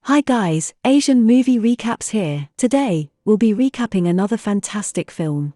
Hi guys, Asian movie recaps here. Today, we'll be recapping another fantastic film.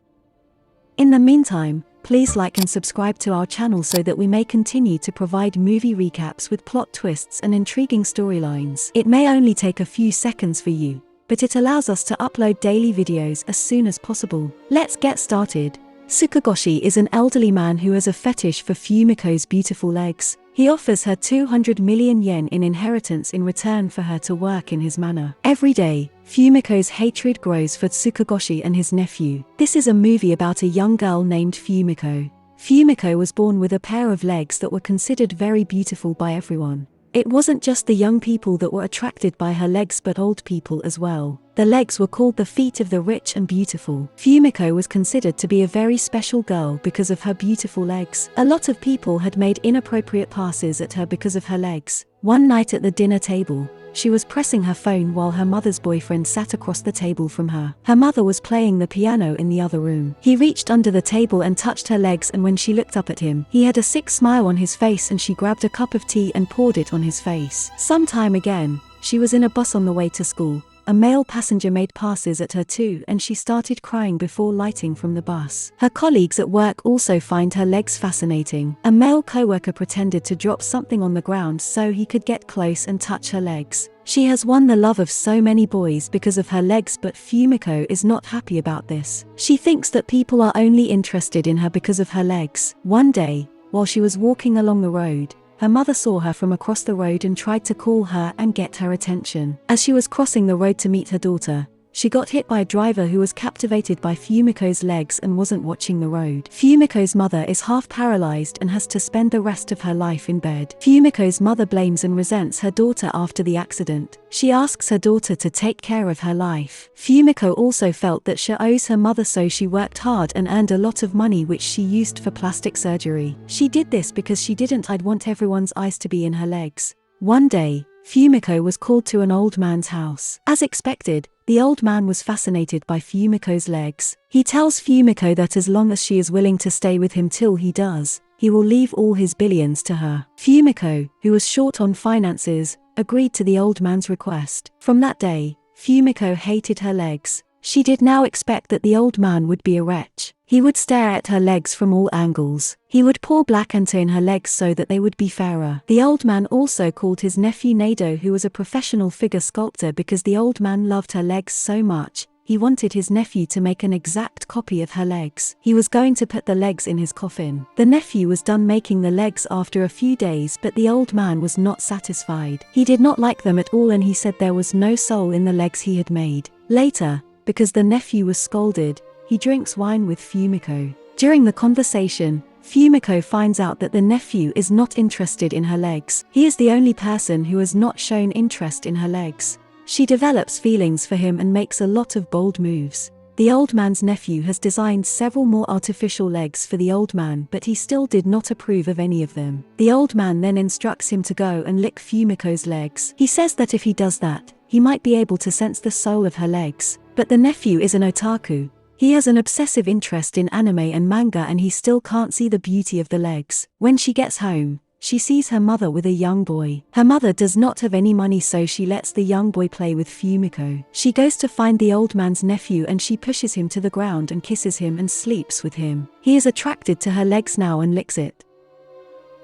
In the meantime, please like and subscribe to our channel so that we may continue to provide movie recaps with plot twists and intriguing storylines. It may only take a few seconds for you, but it allows us to upload daily videos as soon as possible. Let's get started. Tsukakoshi is an elderly man who has a fetish for Fumiko's beautiful legs. He offers her 200 million yen in inheritance in return for her to work in his manor. Every day, Fumiko's hatred grows for Tsukakoshi and his nephew. This is a movie about a young girl named Fumiko. Fumiko was born with a pair of legs that were considered very beautiful by everyone. It wasn't just the young people that were attracted by her legs but old people as well. The legs were called the feet of the rich and beautiful. Fumiko was considered to be a very special girl because of her beautiful legs. A lot of people had made inappropriate passes at her because of her legs. One night at the dinner table, she was pressing her phone while her mother's boyfriend sat across the table from her. Her mother was playing the piano in the other room. He reached under the table and touched her legs, and when she looked up at him, he had a sick smile on his face and she grabbed a cup of tea and poured it on his face. Sometime again, she was in a bus on the way to school. A male passenger made passes at her too and she started crying before lighting from the bus. Her colleagues at work also find her legs fascinating. A male coworker pretended to drop something on the ground so he could get close and touch her legs. She has won the love of so many boys because of her legs, but Fumiko is not happy about this. She thinks that people are only interested in her because of her legs. One day, while she was walking along the road, her mother saw her from across the road and tried to call her and get her attention. As she was crossing the road to meet her daughter, she got hit by a driver who was captivated by Fumiko's legs and wasn't watching the road. Fumiko's mother is half paralyzed and has to spend the rest of her life in bed. Fumiko's mother blames and resents her daughter after the accident. She asks her daughter to take care of her life. Fumiko also felt that she owes her mother, so she worked hard and earned a lot of money which she used for plastic surgery. She did this because she didn't want everyone's eyes to be in her legs. One day, Fumiko was called to an old man's house. As expected, the old man was fascinated by Fumiko's legs. He tells Fumiko that as long as she is willing to stay with him till he does, he will leave all his billions to her. Fumiko, who was short on finances, agreed to the old man's request. From that day, Fumiko hated her legs. She did now expect that the old man would be a wretch. He would stare at her legs from all angles. He would pour black ante in her legs so that they would be fairer. The old man also called his nephew Noda, who was a professional figure sculptor, because the old man loved her legs so much. He wanted his nephew to make an exact copy of her legs. He was going to put the legs in his coffin. The nephew was done making the legs after a few days, but the old man was not satisfied. He did not like them at all and he said there was no soul in the legs he had made. Later, because the nephew was scolded, he drinks wine with Fumiko. During the conversation, Fumiko finds out that the nephew is not interested in her legs. He is the only person who has not shown interest in her legs. She develops feelings for him and makes a lot of bold moves. The old man's nephew has designed several more artificial legs for the old man, but he still did not approve of any of them. The old man then instructs him to go and lick Fumiko's legs. He says that if he does that, he might be able to sense the soul of her legs. But the nephew is an otaku. He has an obsessive interest in anime and manga and he still can't see the beauty of the legs. When she gets home, she sees her mother with a young boy. Her mother does not have any money, so she lets the young boy play with Fumiko. She goes to find the old man's nephew and she pushes him to the ground and kisses him and sleeps with him. He is attracted to her legs now and licks it.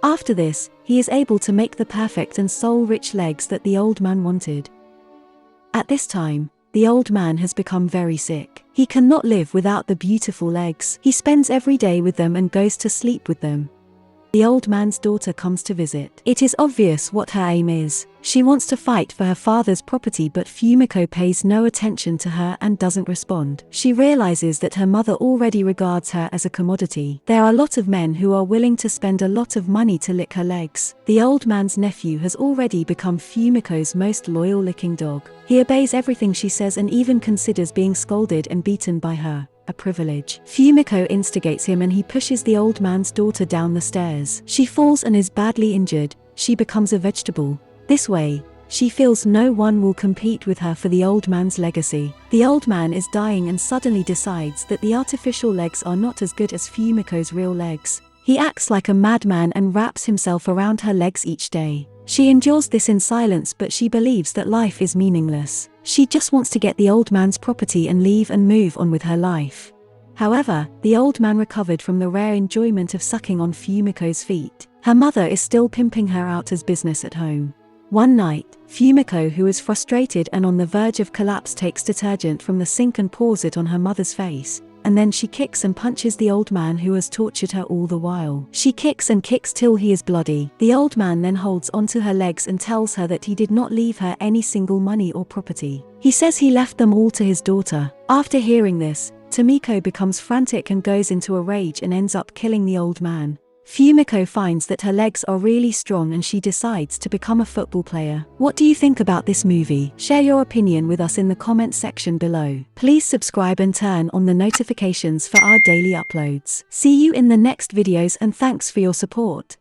After this, he is able to make the perfect and soul-rich legs that the old man wanted. At this time, the old man has become very sick. He cannot live without the beautiful legs. He spends every day with them and goes to sleep with them. The old man's daughter comes to visit. It is obvious what her aim is. She wants to fight for her father's property, but Fumiko pays no attention to her and doesn't respond. She realizes that her mother already regards her as a commodity. There are a lot of men who are willing to spend a lot of money to lick her legs. The old man's nephew has already become Fumiko's most loyal licking dog. He obeys everything she says and even considers being scolded and beaten by her a privilege. Fumiko instigates him and he pushes the old man's daughter down the stairs. She falls and is badly injured. She becomes a vegetable. This way, she feels no one will compete with her for the old man's legacy. The old man is dying and suddenly decides that the artificial legs are not as good as Fumiko's real legs. He acts like a madman and wraps himself around her legs each day. She endures this in silence, but she believes that life is meaningless. She just wants to get the old man's property and leave and move on with her life. However, the old man recovered from the rare enjoyment of sucking on Fumiko's feet. Her mother is still pimping her out as business at home. One night, Fumiko, who is frustrated and on the verge of collapse, takes detergent from the sink and pours it on her mother's face, and then she kicks and punches the old man who has tortured her all the while. She kicks and kicks till he is bloody. The old man then holds onto her legs and tells her that he did not leave her any single money or property. He says he left them all to his daughter. After hearing this, Fumiko becomes frantic and goes into a rage and ends up killing the old man. Fumiko finds that her legs are really strong and she decides to become a football player. What do you think about this movie? Share your opinion with us in the comment section below. Please subscribe and turn on the notifications for our daily uploads. See you in the next videos and thanks for your support.